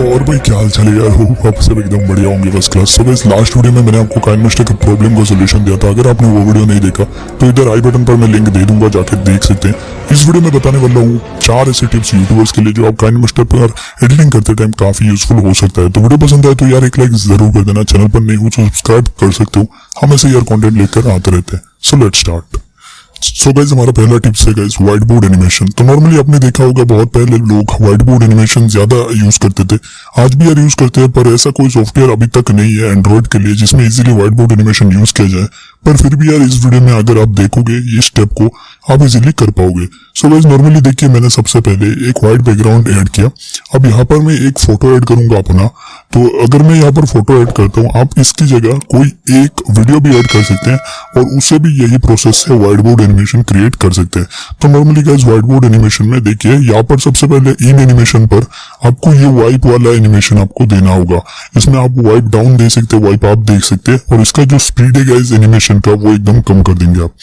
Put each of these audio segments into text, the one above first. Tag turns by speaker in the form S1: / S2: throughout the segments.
S1: और भाई क्या हाल चाल है यार, होप आप सब एकदम बढ़िया होंगे, first class. So guys last video में मैंने आपको काइनमास्टर के प्रॉब्लम का सोल्यूशन दिया था। अगर आपने वो वीडियो नहीं देखा तो इधर आई बटन पर मैं लिंक दे दूंगा, जाके देख सकते हैं। इस वीडियो में बताने वाला हूँ 4 ऐसे टिप्स यूट्यूबर्स के लिए जो आप काइनमास्टर पर एडिटिंग करते टाइम काफी यूजफुल हो सकता है। तो वीडियो पसंद आए तो यार एक लाइक जरूर कर देना, चैनल पर नहीं हो तो सब्सक्राइब कर सकते हो। हम ऐसे यार कंटेंट लेकर आते रहते हैं। So let's start. So guys हमारा पहला टिप्स है गाइज व्हाइट बोर्ड एनिमेशन। तो नॉर्मली आपने देखा होगा बहुत पहले लोग व्हाइट बोर्ड एनिमेशन ज्यादा यूज करते थे, आज भी यार यूज करते हैं, पर ऐसा कोई सॉफ्टवेयर अभी तक नहीं है एंड्रॉइड के लिए जिसमें easily white board animation use किया जाए। पर फिर भी यार इस वीडियो में अगर आप देखोगे ये स्टेप को आप इजीली कर पाओगे। सो गाइज नॉर्मली देखिए मैंने सबसे पहले एक व्हाइट बैकग्राउंड ऐड किया। अब यहाँ पर मैं एक फोटो ऐड करूंगा अपना। तो अगर मैं यहाँ पर फोटो ऐड करता हूँ, आप इसकी जगह कोई एक वीडियो भी ऐड कर सकते हैं और उससे भी यही प्रोसेस है व्हाइट बोर्ड एनिमेशन क्रिएट कर सकते हैं। तो normally guys white board animation में देखिए यहाँ पर सबसे पहले इन एनिमेशन पर आपको ये वाइप वाला एनिमेशन आपको देना होगा। इसमें आप वाइप डाउन दे सकते हैं, वाइप आप देख सकते हैं, और इसका जो स्पीड है गाइज एनिमेशन का वो एकदम कम कर देंगे आप।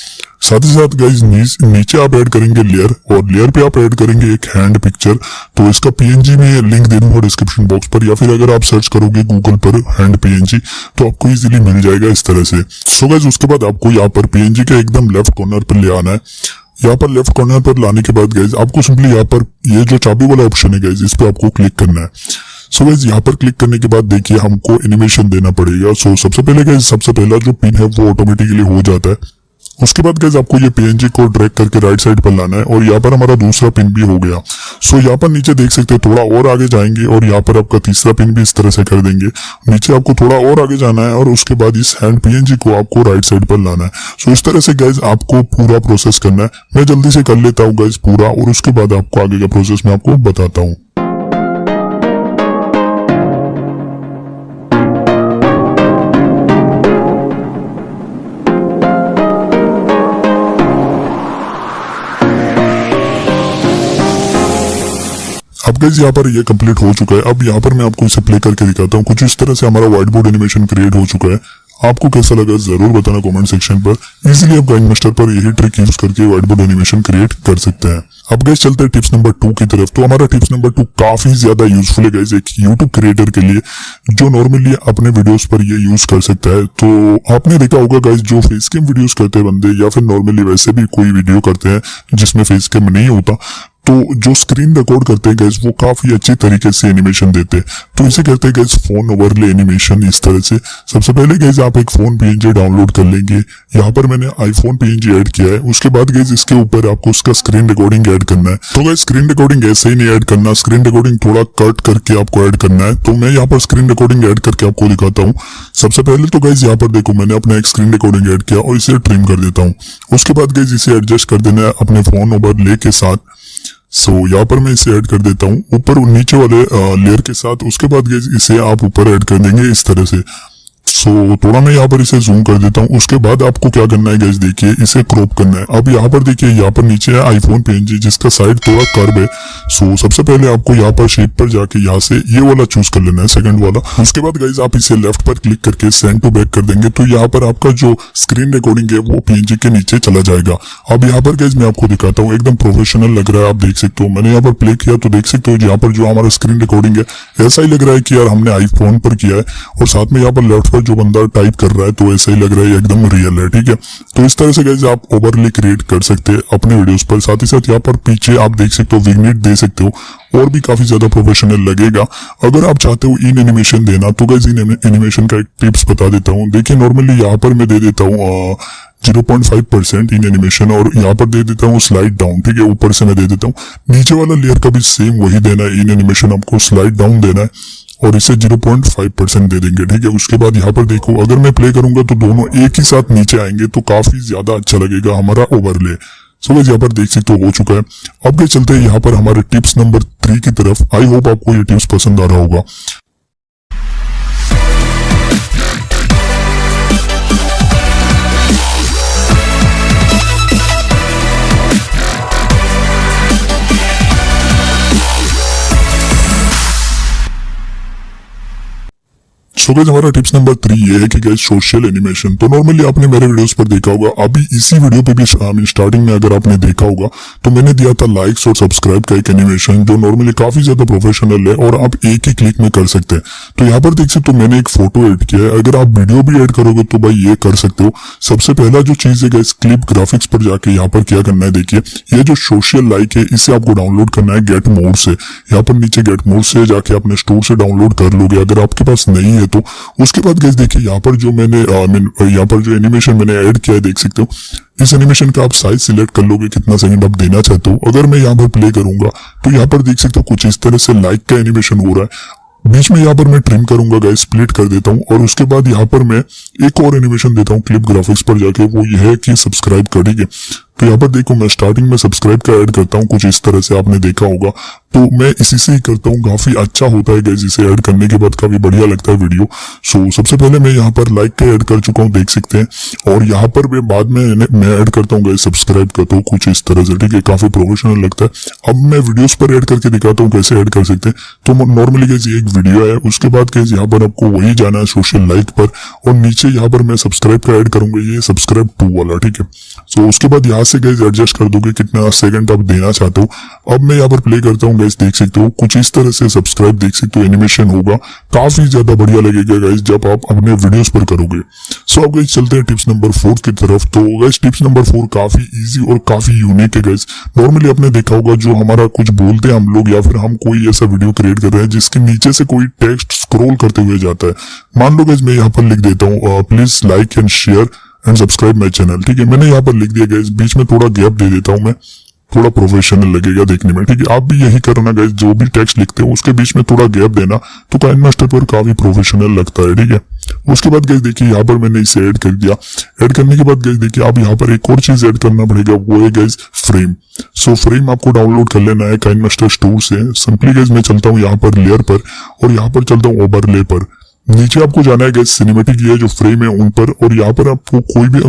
S1: साथ ही साथ गाइज नीचे आप ऐड करेंगे लेयर, और लेयर पे आप ऐड करेंगे एक हैंड पिक्चर। तो इसका पीएनजी में लिंक दे दूंगा डिस्क्रिप्शन बॉक्स पर, या फिर अगर आप सर्च करोगे गूगल पर हैंड पीएनजी तो आपको इजीली मिल जाएगा इस तरह से। सो गाइज उसके बाद आपको यहाँ पर पीएनजी के एकदम लेफ्ट कॉर्नर पर ले आना है। यहाँ पर लेफ्ट कॉर्नर पर लाने के बाद गाइज आपको सिंपली यहाँ पर ये जो चाबी वाला ऑप्शन है गाइज इस पे आपको क्लिक करना है। सो गाइज यहाँ पर क्लिक करने के बाद देखिए हमको एनिमेशन देना पड़ेगा। सो सबसे पहले गाइज सबसे पहला जो पिन है वो ऑटोमेटिकली हो जाता है। उसके बाद गाइज आपको ये पीएनजी को ड्रैग करके राइट साइड पर लाना है, और यहाँ पर हमारा दूसरा पिन भी हो गया। सो यहाँ पर नीचे देख सकते हैं थोड़ा और आगे जाएंगे और यहाँ पर आपका तीसरा पिन भी इस तरह से कर देंगे। नीचे आपको थोड़ा और आगे जाना है और उसके बाद इस हैंड पीएनजी को आपको राइट साइड पर लाना है। सो इस तरह से गाइज आपको पूरा प्रोसेस करना है। मैं जल्दी से कर लेता हूँ गाइज पूरा, और उसके बाद आपको आगे का प्रोसेस मैं आपको बताता हूँ। अब गाइज यहाँ पर ये कंप्लीट हो चुका है। अब यहाँ पर मैं आपको इसे प्ले करके दिखाता हूँ। कुछ इस तरह से हमारा व्हाइट बोर्ड एनिमेशन क्रिएट हो चुका है। आपको कैसा लगा जरूर बताना कमेंट सेक्शन पर। इजीली आप काइनमास्टर पर यही ट्रिक यूज करके व्हाइट बोर्ड एनिमेशन क्रिएट कर सकते हैं। अब गाइज चलते हैं टिप्स नंबर 2 की तरफ। तो हमारा टिप्स नंबर 2 काफी ज्यादा यूजफुल है गाइज एक यूट्यूब क्रिएटर के लिए जो नॉर्मली अपने वीडियोस पर ये यूज कर सकता है। तो आपने देखा होगा गाइज जो फेस कैम वीडियोस करते हैं बंदे, या फिर नॉर्मली वैसे भी कोई वीडियो करते हैं जिसमें फेस कैम नहीं होता, तो जो स्क्रीन रिकॉर्ड करते हैं गाइज वो काफी अच्छी तरीके से एनिमेशन देते हैं। तो इसे कहते हैं गाइज फोन ओवरले एनिमेशन। इस तरह से सबसे पहले गाइज आप एक फोन पीएनजी डाउनलोड कर लेंगे। यहाँ पर मैंने आईफोन पीएनजी ऐड किया है। उसके बाद गाइज इसके ऊपर आपको उसका स्क्रीन रिकॉर्डिंग ऐड करना है। तो गाइज स्क्रीन रिकॉर्डिंग ऐसे ही नहीं ऐड करना, स्क्रीन रिकॉर्डिंग थोड़ा कट करके आपको ऐड करना है। तो मैं यहाँ पर स्क्रीन रिकॉर्डिंग ऐड करके आपको दिखाता हूँ। सबसे पहले तो गाइज यहाँ पर देखो मैंने अपना एक स्क्रीन रिकॉर्डिंग ऐड किया और इसे ट्रिम कर देता हूँ। उसके बाद गाइज इसे एडजस्ट कर देना है अपने फोन ओवरले के साथ। सो यहाँ पर मैं इसे ऐड कर देता हूँ ऊपर नीचे वाले लेयर के साथ। उसके बाद गाइज इसे आप ऊपर ऐड कर देंगे इस तरह से। सो थोड़ा मैं यहाँ पर इसे जूम कर देता हूँ। उसके बाद आपको क्या करना है गाइज देखिए इसे क्रॉप करना है। अब यहाँ पर देखिए यहाँ पर नीचे है आईफोन पीएनजी जिसका साइड थोड़ा कर्व है। सो सबसे पहले आपको यहाँ पर शेप पर जाके यहाँ से ये वाला चूज कर लेना है, सेकंड वाला। उसके बाद गाइज आप इसे लेफ्ट पर क्लिक करके सेंड टू बैक कर देंगे। तो यहाँ पर आपका जो स्क्रीन रिकॉर्डिंग है वो पीएनजी के नीचे चला जाएगा। अब यहाँ पर गाइज मैं आपको दिखाता हूँ, एकदम प्रोफेशनल लग रहा है, आप देख सकते हो। मैंने यहाँ पर प्ले किया तो देख सकते हो यहाँ पर जो हमारा स्क्रीन रिकॉर्डिंग है ऐसा ही लग रहा है कि यार हमने आईफोन पर किया है, और साथ में यहाँ पर लेफ्ट पर जो बंदा टाइप कर रहा है तो ऐसा ही लग रहा है, एकदम रियल है। ठीक है, तो इस तरह से गाइज आप ओवरले क्रिएट कर सकते हैं अपने वीडियोस पर। साथ ही साथ यहाँ पर पीछे आप देख सकते हो विग्नेट दे सकते हो, और भी काफी ज्यादा प्रोफेशनल लगेगा। अगर आप चाहते हो इन एनिमेशन देना तो गाइज इन एनिमेशन का एक टिप्स बता देता हूँ। देखिए नॉर्मली यहाँ पर मैं दे देता हूँ 0.5% इन एनिमेशन, और यहाँ पर दे देता हूँ स्लाइड डाउन। ठीक है, ऊपर से मैं दे देता हूँ। नीचे वाला लेयर का भी सेम वही देना है, इन एनिमेशन आपको स्लाइड डाउन देना है, और इसे 0.5% दे देंगे। ठीक है, उसके बाद यहाँ पर देखो अगर मैं प्ले करूंगा तो दोनों एक ही साथ नीचे आएंगे तो काफी ज्यादा अच्छा लगेगा हमारा ओवरले। सो गाइस यहाँ पर देख सकते हो चुका है। अब के चलते हैं यहाँ पर हमारे टिप्स नंबर 3 की तरफ। आई होप आपको ये टिप्स पसंद आ रहा होगा। सो गाइस हमारा टिप्स नंबर 3 ये है कि गाइस सोशल एनिमेशन। तो नॉर्मली आपने मेरे वीडियोस पर देखा होगा, अभी इसी वीडियो पे भी स्टार्टिंग में अगर आपने देखा होगा तो मैंने दिया था लाइक्स और सब्सक्राइब का एक एनिमेशन जो नॉर्मली काफी ज्यादा प्रोफेशनल है और आप एक ही क्लिक में कर सकते हैं। तो यहाँ पर देख सकते हो मैंने एक फोटो ऐड किया है, अगर आप वीडियो भी ऐड करोगे तो भाई ये कर सकते हो। सबसे पहला जो चीज है गाइस क्लिप ग्राफिक्स पर जाके यहाँ पर क्या करना है, देखिए ये जो सोशल लाइक है इसे आपको डाउनलोड करना है गेट मोड से। यहाँ पर नीचे गेट मोड से जाके अपने स्टोर से डाउनलोड कर लोगे, अगर आपके पास नहीं है तो। उसके बाद गाइस देखिए यहाँ पर जो मैंने यहाँ पर जो एनिमेशन मैंने ऐड किया है देख सकते हो, इस एनिमेशन का आप साइज सिलेक्ट कर लोगे कितना सेकंड आप देना चाहते हो। अगर मैं यहाँ पर प्ले करूंगा तो यहाँ पर देख सकते हो कुछ इस तरह से लाइक का एनिमेशन हो रहा है। बीच में यहाँ पर मैं ट्रिम करूंगा गाइस, स्प्लिट कर देता हूँ और उसके बाद यहाँ पर मैं एक और एनिमेशन देता हूँ क्लिप ग्राफिक्स पर जाके, वो ये है कि सब्सक्राइब कर, ठीक है। तो यहाँ पर देखो मैं स्टार्टिंग में सब्सक्राइब का ऐड करता हूँ कुछ इस तरह से, आपने देखा होगा। तो मैं इसी से ही करता हूँ, काफी अच्छा होता है गाइस, इसे ऐड करने के बाद काफी बढ़िया लगता है वीडियो। सो सबसे पहले मैं यहाँ पर लाइक का ऐड कर चुका हूँ देख सकते हैं, और यहाँ पर मैं बाद में मैं ऐड करता हूँ गाइस सब्सक्राइब करता हूँ कुछ इस तरह से, ठीक है। काफी प्रोफेशनल लगता है। अब मैं वीडियोस पर ऐड करके दिखाता हूँ कैसे ऐड कर सकते हैं। तो नॉर्मली गाइस ये एक वीडियो है, उसके बाद गाइस यहाँ पर आपको वही जाना है सोशल लाइक पर, और नीचे यहाँ पर मैं सब्सक्राइब का ऐड करूंगा, ये सब्सक्राइब 2 वाला, ठीक है। सो उसके बाद यहाँ से गाइस एडजस्ट कर दोगे कितना सेकंड आप देना चाहते हो। अब मैं यहाँ पर प्ले करता हूँ गाइस, देख सकते हो कुछ इस तरह से सब्सक्राइब देख सकते हो एनिमेशन होगा, काफी ज्यादा बढ़िया लगेगा गाइस जब आप अपने वीडियोस पर करोगे। सो अब गाइस चलते हैं टिप्स नंबर 4 की तरफ। तो गाइस टिप्स नंबर 4 काफी इजी और काफी यूनिक है गाइस। नॉर्मली आपने देखा होगा जो हमारा कुछ बोलते हैं हम लोग, या फिर हम कोई ऐसा वीडियो क्रिएट कर रहे हैं जिसके नीचे से कोई टेक्स्ट स्क्रॉल करते हुए जाता है। मान लो गाइस मैं यहाँ पर लिख देता हूँ please like and share and subscribe my channel, ठीक है। मैंने यहाँ पर लिख दिया गाइस, बीच में थोड़ा गैप दे देता हूँ मैं, थोड़ा प्रोफेशनल लगेगा देखने में, ठीक है। आप भी यही करना गाइस, जो भी टेक्स्ट लिखते हो उसके बीच में थोड़ा गैप देना, तो काइनमास्टर पर काफी प्रोफेशनल लगता है, ठीक है। उसके बाद गाइस देखिए यहाँ पर मैंने इसे ऐड कर दिया। ऐड करने के बाद गाइस देखिए अब यहाँ पर एक और चीज ऐड करना पड़ेगा, वो है गाइस फ्रेम। सो फ्रेम आपको डाउनलोड कर लेना है काइनमास्टर स्टोर से। सिंपली गाइस मैं चलता हूँ यहाँ पर लेयर पर, और यहाँ पर चलता हूँ ओवरले पर। नीचे आपको जाना है गाइस सिनेमैटिक, ये जो फ्रेम है उन पर, और यहाँ पर आपको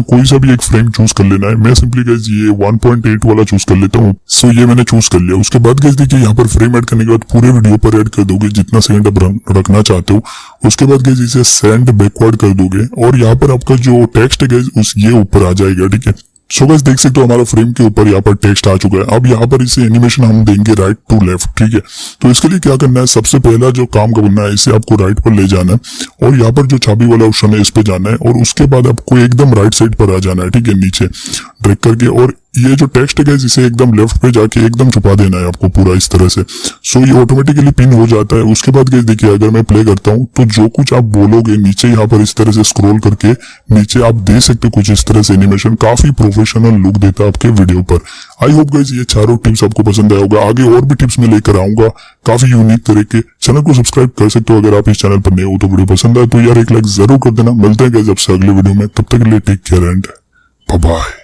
S1: कोई सा भी एक फ्रेम चूज कर लेना है। मैं सिंपली गाइस ये 1.8 वाला चूज कर लेता हूँ। सो ये मैंने चूज कर लिया। उसके बाद गाइस देखिए यहाँ पर फ्रेम ऐड करने के बाद पूरे वीडियो पर ऐड कर दोगे जितना सेकंड आप रखना चाहते हो। उसके बाद गाइस इसे सेंड बैकवर्ड कर दोगे, और यहाँ पर आपका जो टेक्स्ट है गाइस ये ऊपर आ जाएगा, ठीक है। सो गाइस देख सकते हो हमारा फ्रेम के ऊपर यहाँ पर टेक्स्ट आ चुका है। अब यहाँ पर इसे एनिमेशन हम देंगे राइट टू लेफ्ट, ठीक है। तो इसके लिए क्या करना है, सबसे पहला जो काम करना है, इसे आपको राइट पर ले जाना है, और यहाँ पर जो चाबी वाला ऑप्शन है इस पे जाना है, और उसके बाद आपको एकदम राइट साइड पर आ जाना है, ठीक है, नीचे ड्रैग करके। और ये जो टेक्स्ट है गाइस इसे एकदम लेफ्ट पे जाके एकदम छुपा देना है आपको पूरा इस तरह से। सो ये ऑटोमेटिकली पिन हो जाता है। उसके बाद गाइस देखिए अगर मैं प्ले करता हूँ तो जो कुछ आप बोलोगे नीचे यहाँ पर इस तरह से स्क्रॉल करके नीचे आप दे सकते हो कुछ इस तरह से एनिमेशन, काफी प्रोफेशनल लुक देता है आपके वीडियो पर। आई होप गाइस ये चारों टिप्स आपको पसंद आया होगा। आगे और भी टिप्स मैं लेकर आऊंगा काफी यूनिक तरीके। चैनल को सब्सक्राइब कर सकते हो अगर आप इस चैनल पर नए हो तो। वीडियो पसंद आए तो यार एक लाइक जरूर कर देना। मिलते हैं गाइस आपसे अगले वीडियो में, तब तक के लिए take care and bye bye.